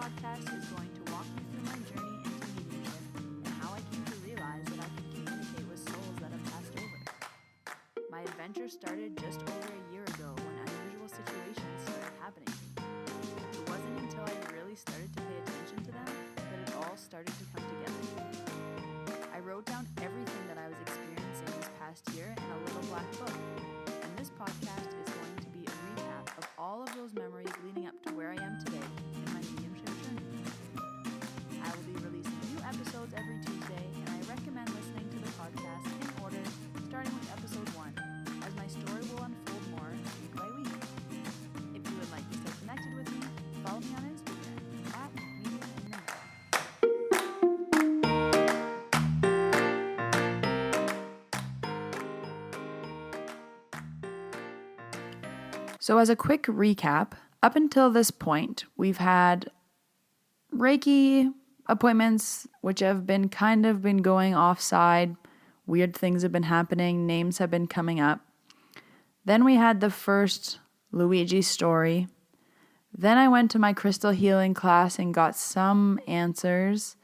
podcast is going to walk you through my journey into mediumship and how I came to realize that I can communicate with souls that have passed over. My adventure started just over a year ago when unusual situations started happening. It wasn't until I really started to pay attention to them that it all started to come together. I wrote down everything that I was experiencing this past year in a little black book, and this podcast is going to be a recap of all of those memories leading up to where I am today in my mediumship journey. I will be releasing new episodes every Tuesday, and I recommend listening to the podcast in order, starting with episode 1, as my story will unfold more week by week. If you would like to stay connected with me, follow me on Instagram at mediuminthemiddle. So as a quick recap, up until this point, we've had Reiki appointments, which have been going offside. Weird things have been happening. Names have been coming up. Then we had the first Luigi story. Then I went to my crystal healing class and got some answers.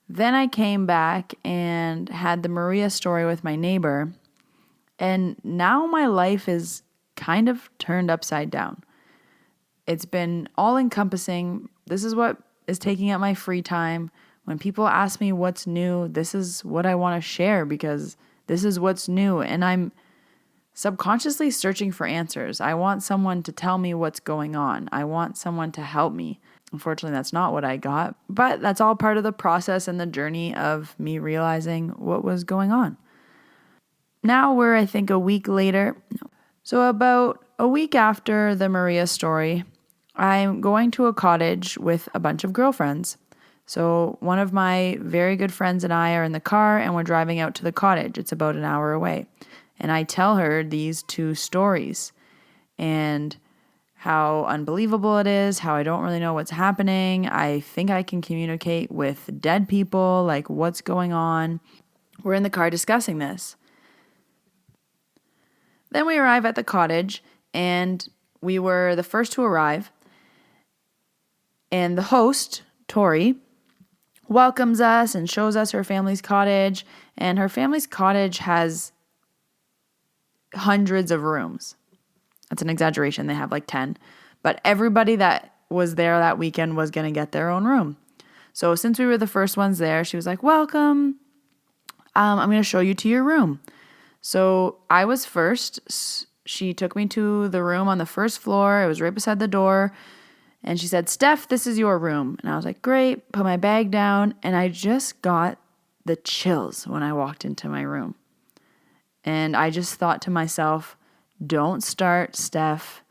Then I came back and had the Maria story with my neighbor. And now my life is kind of turned upside down. It's been all-encompassing. This is what is taking up my free time. When people ask me what's new, this is what I want to share because this is what's new. And I'm subconsciously searching for answers. I want someone to tell me what's going on. I want someone to help me. Unfortunately, that's not what I got. But that's all part of the process and the journey of me realizing what was going on. Now we're, I think, a week later. So about a week after the Maria story, I'm going to a cottage with a bunch of girlfriends. So one of my very good friends and I are in the car and we're driving out to the cottage. It's about an hour away. And I tell her these two stories and how unbelievable it is, how I don't really know what's happening. I think I can communicate with dead people, like what's going on. We're in the car discussing this. Then we arrive at the cottage, and we were the first to arrive. And the host, Tori, welcomes us and shows us her family's cottage. And her family's cottage has hundreds of rooms. That's an exaggeration. They have like 10. But everybody that was there that weekend was going to get their own room. So since we were the first ones there, she was like, welcome. I'm going to show you to your room. So I was first. She took me to the room on the first floor. It was right beside the door. And she said, Steph, this is your room. And I was like, great. Put my bag down. And I just got the chills when I walked into my room. And I just thought to myself, don't start, Steph.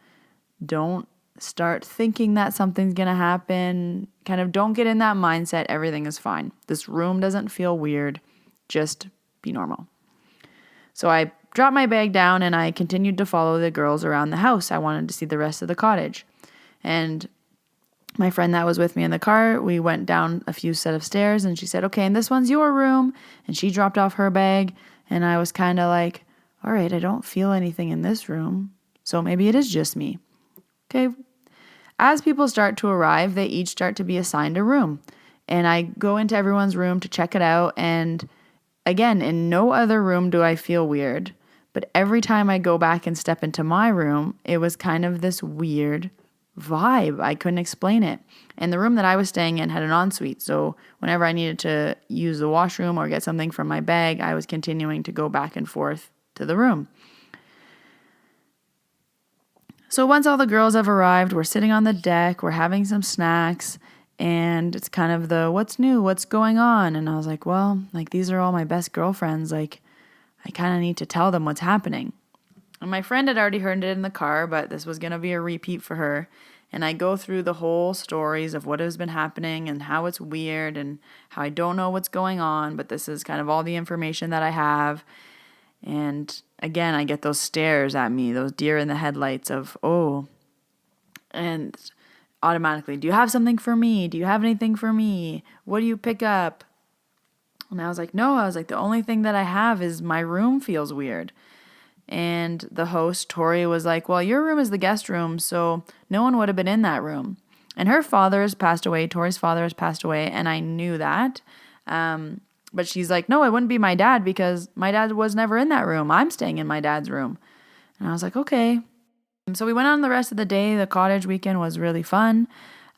Don't start thinking that something's going to happen. Kind of don't get in that mindset. Everything is fine. This room doesn't feel weird. Just be normal. So I dropped my bag down and I continued to follow the girls around the house. I wanted to see the rest of the cottage. And my friend that was with me in the car, we went down a few set of stairs and she said, okay, and this one's your room. And she dropped off her bag and I was kind of like, all right, I don't feel anything in this room. So maybe it is just me. Okay. As people start to arrive, they each start to be assigned a room. And I go into everyone's room to check it out. And again, in no other room do I feel weird, but every time I go back and step into my room, it was kind of this weird vibe. I couldn't explain it. And the room that I was staying in had an ensuite, so whenever I needed to use the washroom or get something from my bag, I was continuing to go back and forth to the room. So once all the girls have arrived, we're sitting on the deck, we're having some snacks, and it's kind of the, what's new, what's going on? And I was like, well, like these are all my best girlfriends. Like I kind of need to tell them what's happening. And my friend had already heard it in the car, but this was going to be a repeat for her. And I go through the whole stories of what has been happening and how it's weird and how I don't know what's going on, but this is kind of all the information that I have. And again, I get those stares at me, those deer in the headlights of, oh, and automatically, do you have something for me? Do you have anything for me? What do you pick up? And I was like, no, the only thing that I have is my room feels weird. And the host, Tori, was like, well, your room is the guest room, so no one would have been in that room. And her father has passed away. Tori's father has passed away. And I knew that. But she's like, no, it wouldn't be my dad because my dad was never in that room. I'm staying in my dad's room. And I was like, okay. So we went on the rest of the day. The cottage weekend was really fun.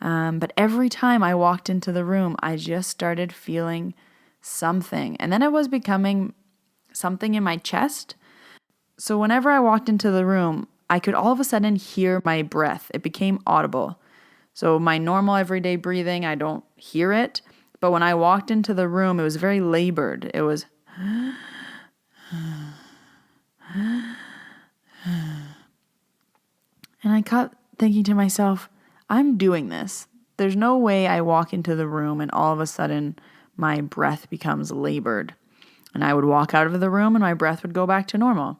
But every time I walked into the room, I just started feeling something. And then it was becoming something in my chest. So whenever I walked into the room, I could all of a sudden hear my breath. It became audible. So my normal everyday breathing, I don't hear it. But when I walked into the room, it was very labored. It was... And I kept thinking to myself, I'm doing this. There's no way I walk into the room and all of a sudden my breath becomes labored. And I would walk out of the room and my breath would go back to normal.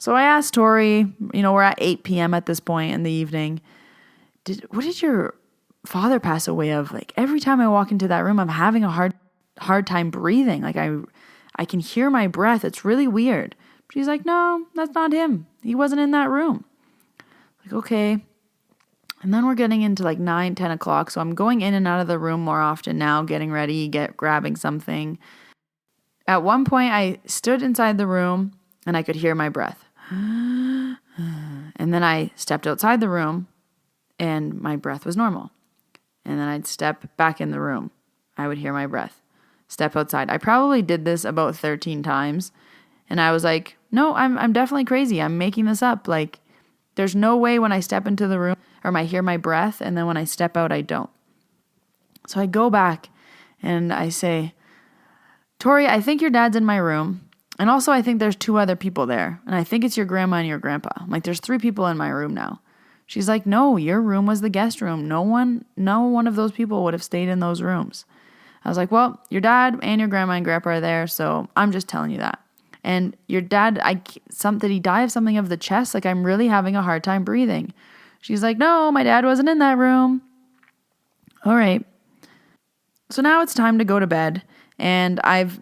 So I asked Tori, we're at 8 p.m. at this point in the evening. What did your father pass away of? Like every time I walk into that room, I'm having a hard time breathing. Like I can hear my breath. It's really weird. She's like, no, that's not him. He wasn't in that room. Like, okay. And then we're getting into like 9, 10 o'clock. So I'm going in and out of the room more often now, getting ready, grabbing something. At one point, I stood inside the room and I could hear my breath. And then I stepped outside the room and my breath was normal. And then I'd step back in the room. I would hear my breath. Step outside. I probably did this about 13 times. And I was like, no, I'm definitely crazy. I'm making this up. Like, there's no way when I step into the room or I hear my breath and then when I step out, I don't. So I go back and I say, Tori, I think your dad's in my room. And also I think there's 2 other people there. And I think it's your grandma and your grandpa. I'm like, there's 3 people in my room now. She's like, no, your room was the guest room. No one of those people would have stayed in those rooms. I was like, well, your dad and your grandma and grandpa are there. So I'm just telling you that. And your dad, did he die of something of the chest? Like, I'm really having a hard time breathing. She's like, no, my dad wasn't in that room. All right. So now it's time to go to bed. And I've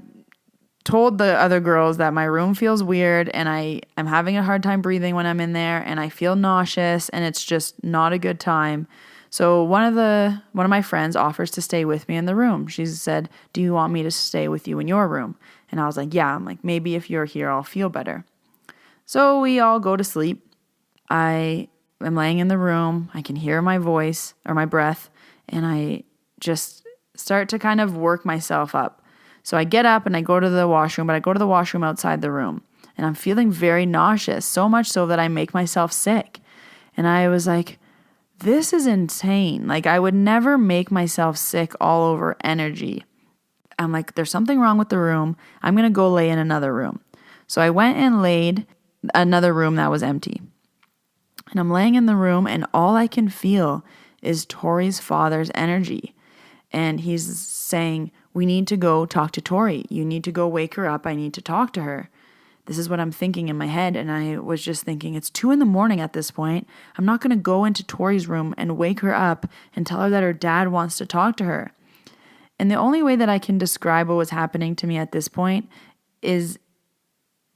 told the other girls that my room feels weird and I'm having a hard time breathing when I'm in there and I feel nauseous and it's just not a good time. So one of my friends offers to stay with me in the room. She said, do you want me to stay with you in your room? And I was like, yeah. I'm like, maybe if you're here, I'll feel better. So we all go to sleep. I am laying in the room. I can hear my voice or my breath. And I just start to kind of work myself up. So I get up and I go to the washroom, but I go to the washroom outside the room. And I'm feeling very nauseous, so much so that I make myself sick. And I was like, this is insane. Like, I would never make myself sick all over energy. I'm like, there's something wrong with the room. I'm going to go lay in another room. So I went and laid another room that was empty. And I'm laying in the room and all I can feel is Tori's father's energy. And he's saying, we need to go talk to Tori. You need to go wake her up. I need to talk to her. This is what I'm thinking in my head. And I was just thinking, it's 2 a.m. at this point. I'm not going to go into Tori's room and wake her up and tell her that her dad wants to talk to her. And the only way that I can describe what was happening to me at this point is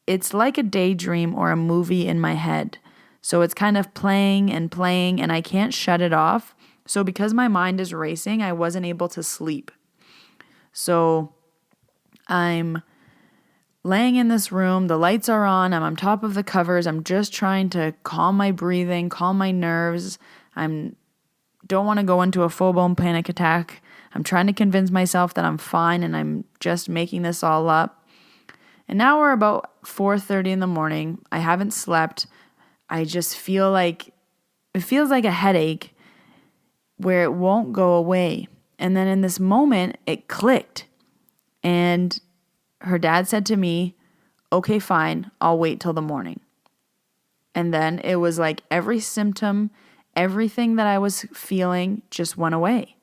it's like a daydream or a movie in my head. So it's kind of playing and I can't shut it off. So because my mind is racing, I wasn't able to sleep. So I'm laying in this room, the lights are on, I'm on top of the covers, I'm just trying to calm my breathing, calm my nerves. Don't want to go into a full-blown panic attack. I'm trying to convince myself that I'm fine and I'm just making this all up. And now we're about 4:30 in the morning. I haven't slept. I just feel like, it feels like a headache where it won't go away. And then in this moment, it clicked. And her dad said to me, okay, fine, I'll wait till the morning. And then it was like every symptom, everything that I was feeling just went away.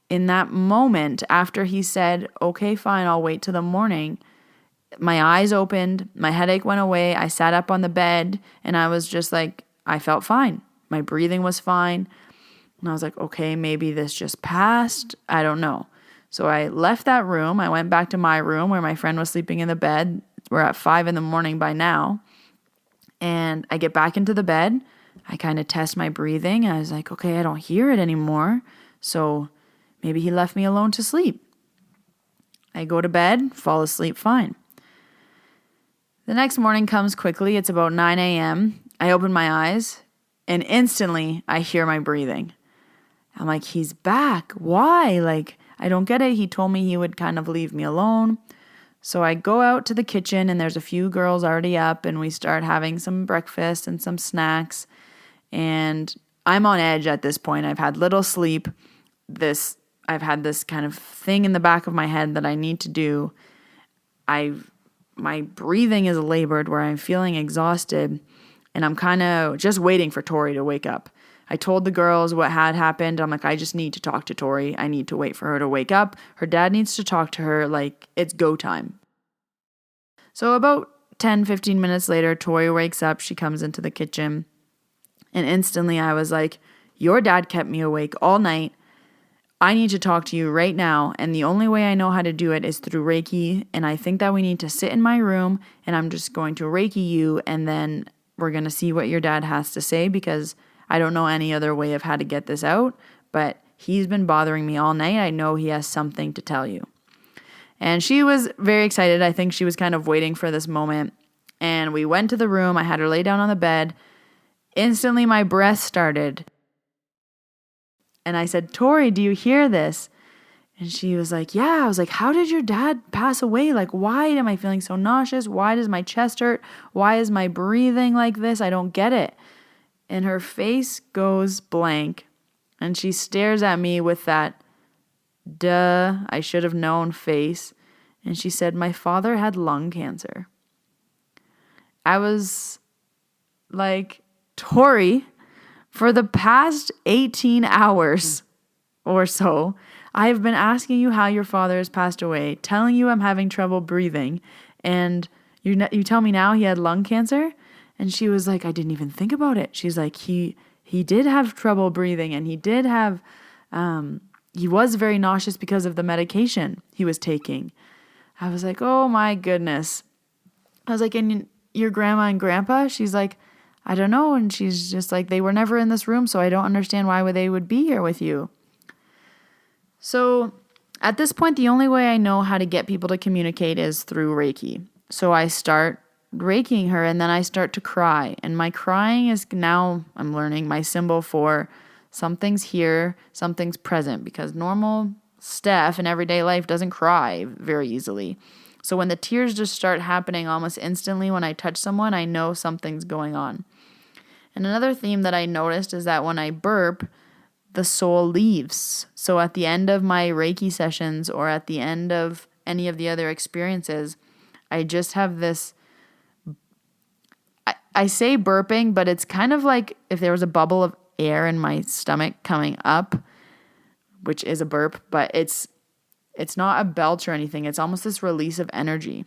In that moment, after he said, okay, fine, I'll wait till the morning, my eyes opened, my headache went away, I sat up on the bed, and I was just like, I felt fine. My breathing was fine. And I was like, okay, maybe this just passed. I don't know. So I left that room. I went back to my room where my friend was sleeping in the bed. We're at 5 a.m. by now. And I get back into the bed. I kind of test my breathing. I was like, okay, I don't hear it anymore. So maybe he left me alone to sleep. I go to bed, fall asleep fine. The next morning comes quickly. It's about 9 a.m. I open my eyes and instantly I hear my breathing. I'm like, he's back. Why? Like, I don't get it. He told me he would kind of leave me alone. So I go out to the kitchen and there's a few girls already up and we start having some breakfast and some snacks. And I'm on edge at this point. I've had little sleep. I've had this kind of thing in the back of my head that I need to do. My breathing is labored where I'm feeling exhausted and I'm kind of just waiting for Tori to wake up. I told the girls what had happened. I'm like, I just need to talk to Tori. I need to wait for her to wake up. Her dad needs to talk to her. Like, it's go time. So about 10, 15 minutes later, Tori wakes up. She comes into the kitchen. And instantly I was like, your dad kept me awake all night. I need to talk to you right now. And the only way I know how to do it is through Reiki. And I think that we need to sit in my room and I'm just going to Reiki you. And then we're going to see what your dad has to say because I don't know any other way of how to get this out. But he's been bothering me all night. I know he has something to tell you. And she was very excited. I think she was kind of waiting for this moment. And we went to the room. I had her lay down on the bed. Instantly, my breath started. And I said, Tori, do you hear this? And she was like, yeah. I was like, how did your dad pass away? Like, why am I feeling so nauseous? Why does my chest hurt? Why is my breathing like this? I don't get it. And her face goes blank. And she stares at me with that, duh, I should have known face. And she said, my father had lung cancer. I was like, Tori, for the past 18 hours or so, I have been asking you how your father has passed away, telling you I'm having trouble breathing, and you tell me now he had lung cancer? And she was like, I didn't even think about it. She's like, he did have trouble breathing, and he did have, he was very nauseous because of the medication he was taking. I was like, oh my goodness. I was like, and your grandma and grandpa? She's like, I don't know. And she's just like, they were never in this room, so I don't understand why they would be here with you. So at this point, the only way I know how to get people to communicate is through Reiki. So I start Reikiing her and then I start to cry. And my crying is now, I'm learning, my symbol for something's here, something's present, because normal Steph in everyday life doesn't cry very easily. So when the tears just start happening almost instantly when I touch someone, I know something's going on. And another theme that I noticed is that when I burp, the soul leaves. So at the end of my Reiki sessions or at the end of any of the other experiences, I just have this, I say burping, but it's kind of like if there was a bubble of air in my stomach coming up, which is a burp, but it's not a belch or anything. It's almost this release of energy.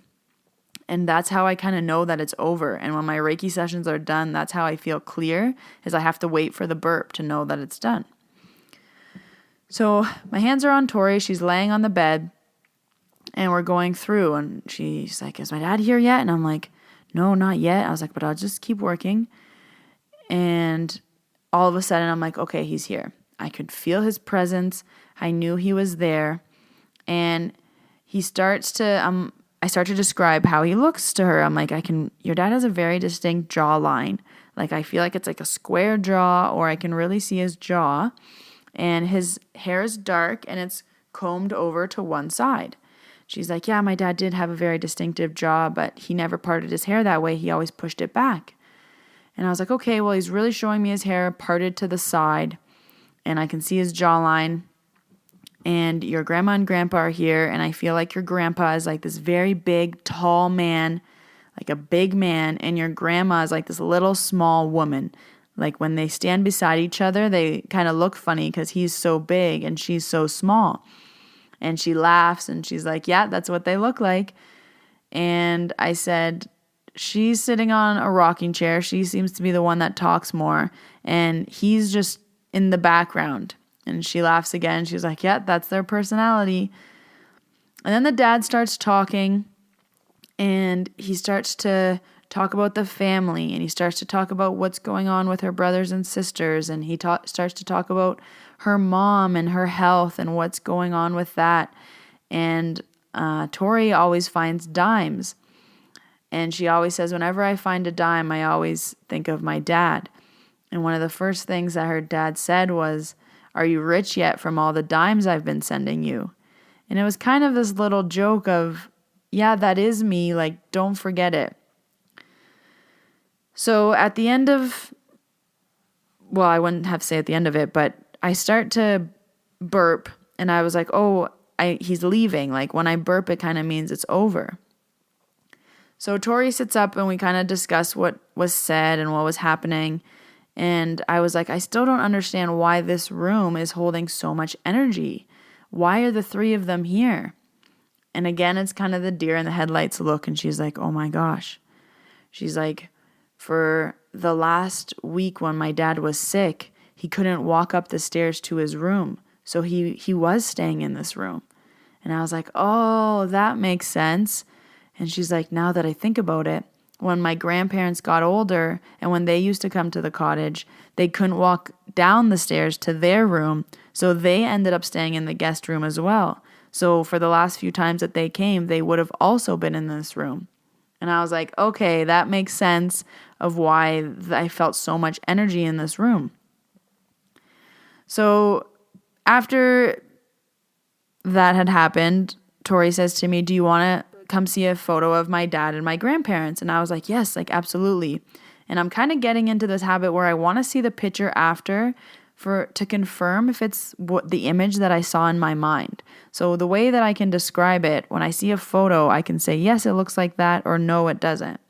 And that's how I kind of know that it's over. And when my Reiki sessions are done, that's how I feel clear, is I have to wait for the burp to know that it's done. So my hands are on Tori. She's laying on the bed and we're going through. And she's like, is my dad here yet? And I'm like, no, not yet. I was like, but I'll just keep working. And all of a sudden I'm like, okay, he's here. I could feel his presence. I knew he was there. And he starts to, I start to describe how he looks to her. I'm like, your dad has a very distinct jawline. Like, I feel like it's like a square jaw, or I can really see his jaw. And his hair is dark and it's combed over to one side. She's like, yeah, my dad did have a very distinctive jaw, but he never parted his hair that way. He always pushed it back. And I was like, okay, well, he's really showing me his hair parted to the side and I can see his jawline. And your grandma and grandpa are here, and I feel like your grandpa is like this very big, tall man, like a big man, and your grandma is like this little, small woman. Like when they stand beside each other, they kind of look funny because he's so big and she's so small. And she laughs, and she's like, yeah, that's what they look like. And I said, she's sitting on a rocking chair. She seems to be the one that talks more, and he's just in the background. And she laughs again. She's like, yeah, that's their personality. And then the dad starts talking and he starts to talk about the family, and he starts to talk about what's going on with her brothers and sisters, and he starts to talk about her mom and her health and what's going on with that. And Tori always finds dimes. And she always says, whenever I find a dime, I always think of my dad. And one of the first things that her dad said was, "Are you rich yet from all the dimes I've been sending you?" And it was kind of this little joke of, yeah, that is me. Like, don't forget it. So at the end of, well, I wouldn't have to say at the end of it, but I start to burp and I was like, oh, he's leaving. Like when I burp, it kind of means it's over. So Tori sits up and we kind of discuss what was said and what was happening. And I was like, I still don't understand why this room is holding so much energy. Why are the three of them here? And again, it's kind of the deer in the headlights look. And she's like, oh my gosh. She's like, for the last week when my dad was sick, he couldn't walk up the stairs to his room. So he was staying in this room. And I was like, oh, that makes sense. And she's like, now that I think about it, when my grandparents got older and when they used to come to the cottage, they couldn't walk down the stairs to their room. So they ended up staying in the guest room as well. So for the last few times that they came, they would have also been in this room. And I was like, okay, that makes sense of why I felt so much energy in this room. So after that had happened, Tori says to me, do you want to come see a photo of my dad and my grandparents? And I was like, yes, like absolutely. And I'm kind of getting into this habit where I want to see the picture after to confirm if it's the image that I saw in my mind. So the way that I can describe it, when I see a photo, I can say, yes, it looks like that, or no, it doesn't.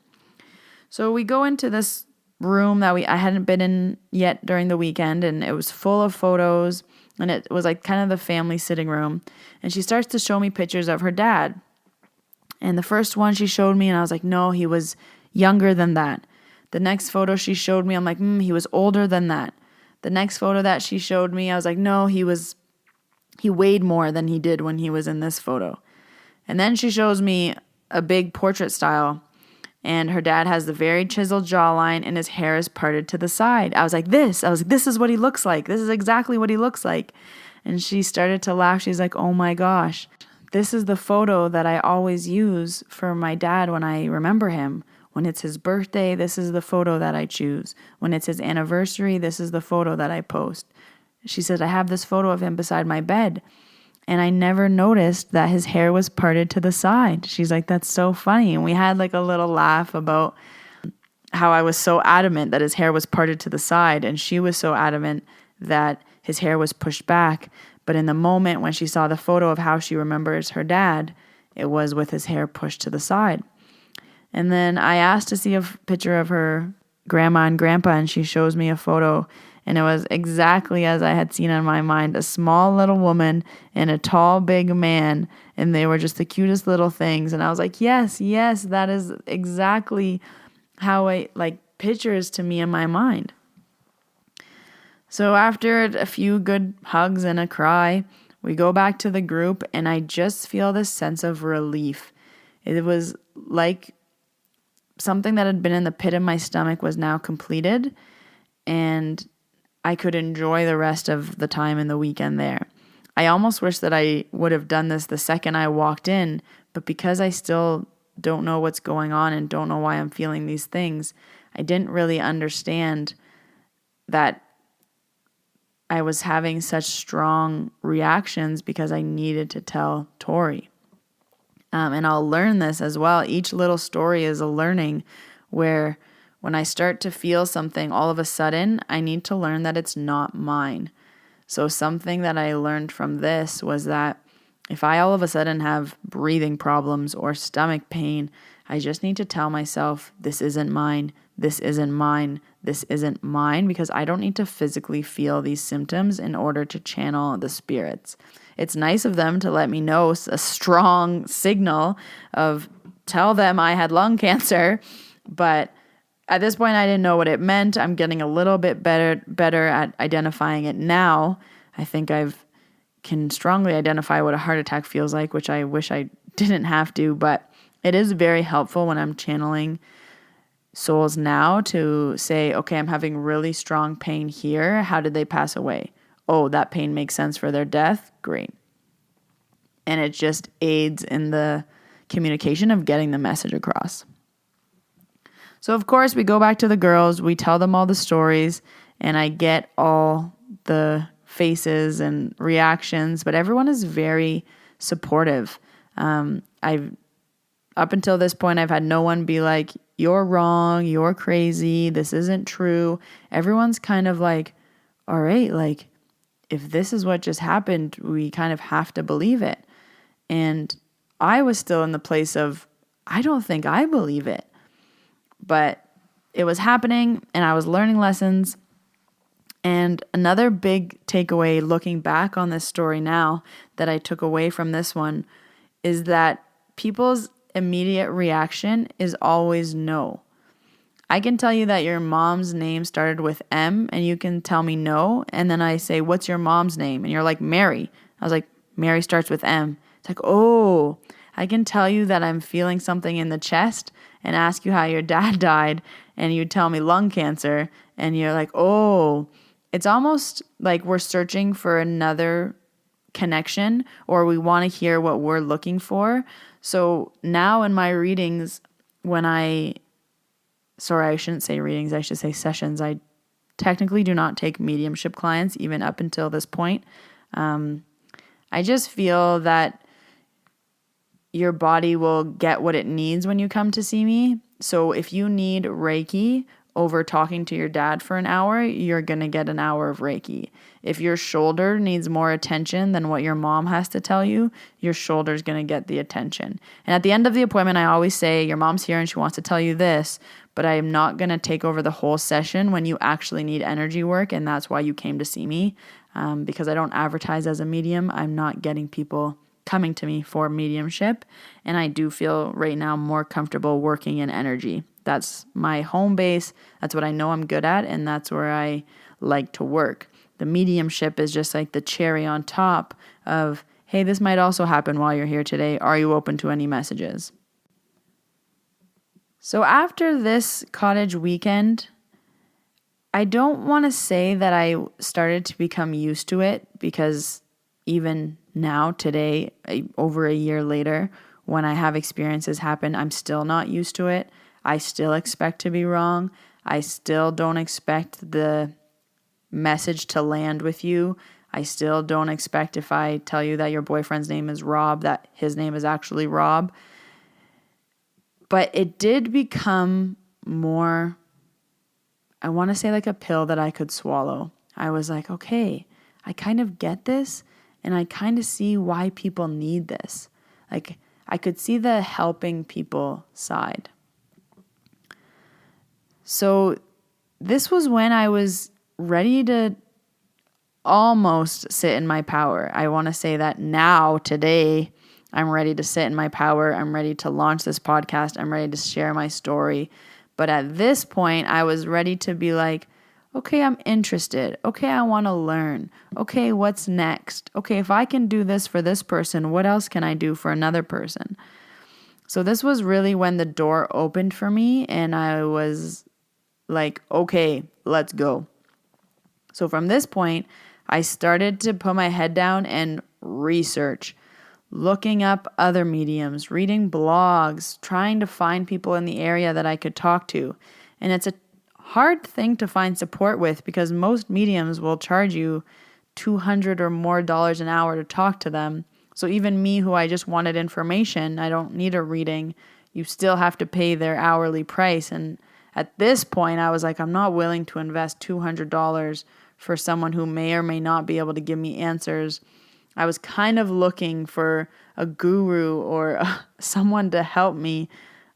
So we go into this room that I hadn't been in yet during the weekend, and it was full of photos, and it was like kind of the family sitting room. And she starts to show me pictures of her dad. And the first one she showed me, and I was like, no, he was younger than that. The next photo she showed me, I'm like, he was older than that. The next photo that she showed me, I was like, no, he weighed more than he did when he was in this photo. And then she shows me a big portrait style, and her dad has the very chiseled jawline, and his hair is parted to the side. I was like, this is what he looks like. This is exactly what he looks like. And she started to laugh. She's like, oh my gosh, this is the photo that I always use for my dad when I remember him. When it's his birthday, this is the photo that I choose. When it's his anniversary, this is the photo that I post. She said, I have this photo of him beside my bed, and I never noticed that his hair was parted to the side. She's like, that's so funny. And we had like a little laugh about how I was so adamant that his hair was parted to the side, and she was so adamant that his hair was pushed back. But in the moment when she saw the photo of how she remembers her dad, it was with his hair pushed to the side. And then I asked to see a picture of her grandma and grandpa, and she shows me a photo, and it was exactly as I had seen in my mind, a small little woman and a tall, big man, and they were just the cutest little things. And I was like, yes, that is exactly how I like pictures to me in my mind. So after a few good hugs and a cry, we go back to the group, and I just feel this sense of relief. It was like something that had been in the pit of my stomach was now completed, and I could enjoy the rest of the time in the weekend there. I almost wish that I would have done this the second I walked in, but because I still don't know what's going on and don't know why I'm feeling these things, I didn't really understand that I was having such strong reactions because I needed to tell Tori. And I'll learn this as well. Each little story is a learning where when I start to feel something, all of a sudden, I need to learn that it's not mine. So something that I learned from this was that if I all of a sudden have breathing problems or stomach pain, I just need to tell myself, this isn't mine, this isn't mine, this isn't mine, because I don't need to physically feel these symptoms in order to channel the spirits. It's nice of them to let me know a strong signal of tell them I had lung cancer, but at this point I didn't know what it meant. I'm getting a little bit better at identifying it now. I think can strongly identify what a heart attack feels like, which I wish I didn't have to, but it is very helpful when I'm channeling souls now to say, okay, I'm having really strong pain here. How did they pass away? Oh, that pain makes sense for their death. Great. And it just aids in the communication of getting the message across. So, of course, we go back to the girls. We tell them all the stories, and I get all the faces and reactions, but everyone is very supportive. Up until this point, I've had no one be like, you're wrong, you're crazy, this isn't true. Everyone's kind of like, all right, like, if this is what just happened, we kind of have to believe it. And I was still in the place of, I don't think I believe it. But it was happening, and I was learning lessons. And another big takeaway looking back on this story now that I took away from this one is that people's immediate reaction is always no. I can tell you that your mom's name started with M, and you can tell me no. And then I say, what's your mom's name? And you're like, Mary. I was like, Mary starts with M. It's like, oh, I can tell you that I'm feeling something in the chest and ask you how your dad died, and you tell me lung cancer, and you're like, oh, it's almost like we're searching for another connection, or we want to hear what we're looking for. So now in my readings, I shouldn't say readings, I should say sessions. I technically do not take mediumship clients even up until this point. I just feel that your body will get what it needs when you come to see me. So if you need Reiki over talking to your dad for an hour, you're going to get an hour of Reiki. If your shoulder needs more attention than what your mom has to tell you, your shoulder's going to get the attention. And at the end of the appointment, I always say, your mom's here and she wants to tell you this, but I am not going to take over the whole session when you actually need energy work, and that's why you came to see me. Because I don't advertise as a medium, I'm not getting people coming to me for mediumship, and I do feel right now more comfortable working in energy. That's my home base. That's what I know I'm good at, and that's where I like to work. The mediumship is just like the cherry on top of, hey, this might also happen while you're here today. Are you open to any messages? So after this cottage weekend, I don't want to say that I started to become used to it, because even now, today, over a year later, when I have experiences happen, I'm still not used to it. I still expect to be wrong. I still don't expect the message to land with you. I still don't expect, if I tell you that your boyfriend's name is Rob, that his name is actually Rob. But it did become more, I want to say, like a pill that I could swallow. I was like, okay, I kind of get this, and I kind of see why people need this. Like, I could see the helping people side. So this was when I was ready to almost sit in my power. I want to say that now, today, I'm ready to sit in my power. I'm ready to launch this podcast. I'm ready to share my story. But at this point, I was ready to be like, okay, I'm interested. Okay, I want to learn. Okay, what's next? Okay, if I can do this for this person, what else can I do for another person? So this was really when the door opened for me, and I was like, okay, let's go. So from this point, I started to put my head down and research, looking up other mediums, reading blogs, trying to find people in the area that I could talk to. And it's a hard thing to find support with, because most mediums will charge you $200 or more an hour to talk to them. So even me, who I just wanted information, I don't need a reading, you still have to pay their hourly price. And at this point, I was like, I'm not willing to invest $200 for someone who may or may not be able to give me answers. I was kind of looking for a guru or someone to help me.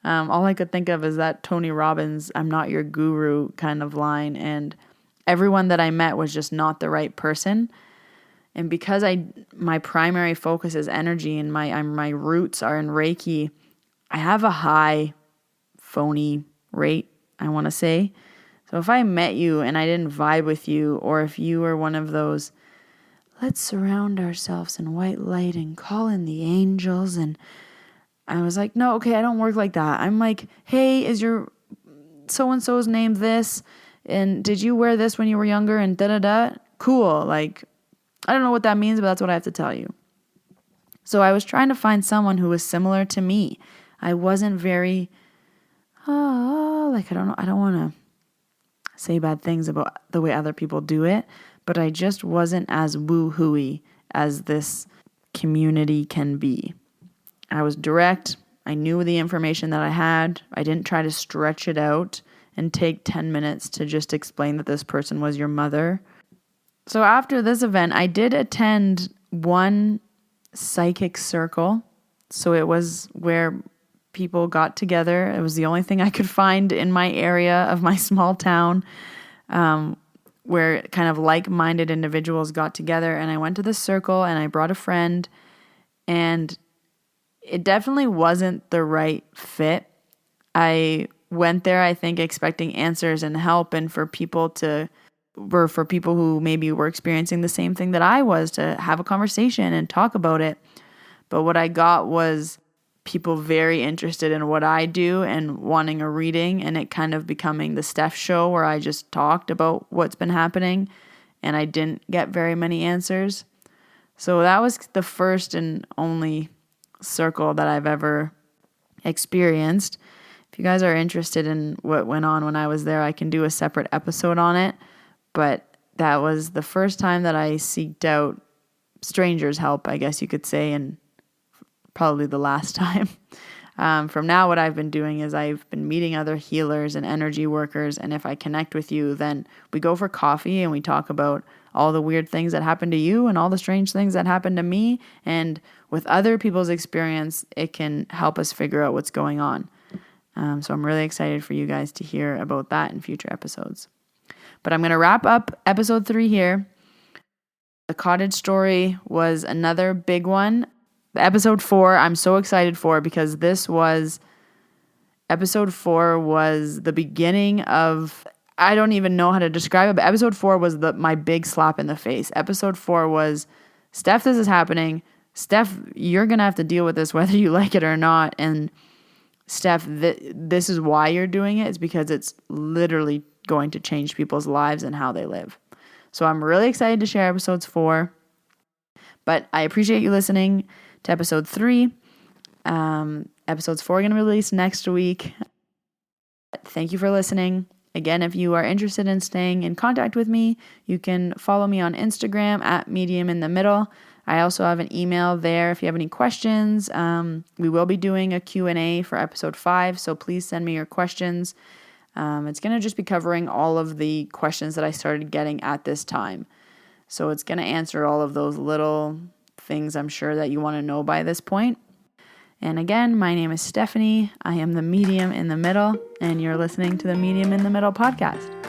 All I could think of is that Tony Robbins, I'm not your guru kind of line. And everyone that I met was just not the right person. And because my primary focus is energy, and my roots are in Reiki, I have a high phony rate, I want to say. So if I met you and I didn't vibe with you, or if you were one of those, let's surround ourselves in white light and call in the angels, and I was like, no, okay, I don't work like that. I'm like, hey, is your so-and-so's name this, and did you wear this when you were younger, and da-da-da? Cool. Like, I don't know what that means, but that's what I have to tell you. So I was trying to find someone who was similar to me. I wasn't very, I don't want to say bad things about the way other people do it, but I just wasn't as woo-hooey as this community can be. I was direct. I knew the information that I had. I didn't try to stretch it out and take 10 minutes to just explain that this person was your mother. So after this event, I did attend one psychic circle. So it was where people got together. It was the only thing I could find in my area of my small town, where kind of like-minded individuals got together. And I went to this circle and I brought a friend, and it definitely wasn't the right fit. I went there, I think, expecting answers and help, and for people who maybe were experiencing the same thing that I was, to have a conversation and talk about it. But what I got was people very interested in what I do and wanting a reading, and it kind of becoming the Steph show where I just talked about what's been happening and I didn't get very many answers. So that was the first and only circle that I've ever experienced. If you guys are interested in what went on when I was there, I can do a separate episode on it. But that was the first time that I seeked out strangers' help, I guess you could say, and probably the last time. From now, what I've been doing is I've been meeting other healers and energy workers, and if I connect with you, then we go for coffee and we talk about all the weird things that happened to you and all the strange things that happened to me, and with other people's experience, it can help us figure out what's going on. So I'm really excited for you guys to hear about that in future episodes. But I'm going to wrap up episode 3 here. The cottage story was another big one. Episode 4, I'm so excited for, because episode 4 was the beginning of, I don't even know how to describe it, but episode 4 was my big slap in the face. Episode 4 was, Steph, this is happening. Steph, you're going to have to deal with this whether you like it or not. And Steph, this is why you're doing it. It's because it's literally going to change people's lives and how they live. So I'm really excited to share episodes 4. But I appreciate you listening to episode 3. Episodes 4 are going to release next week. Thank you for listening. Again, if you are interested in staying in contact with me, you can follow me on Instagram at mediuminthemiddle. I also have an email there if you have any questions. We will be doing a Q&A for episode 5, so please send me your questions. It's going to just be covering all of the questions that I started getting at this time. So it's going to answer all of those little things I'm sure that you want to know by this point. And again, my name is Stephanie. I am the medium in the middle, and you're listening to the Medium in the Middle podcast.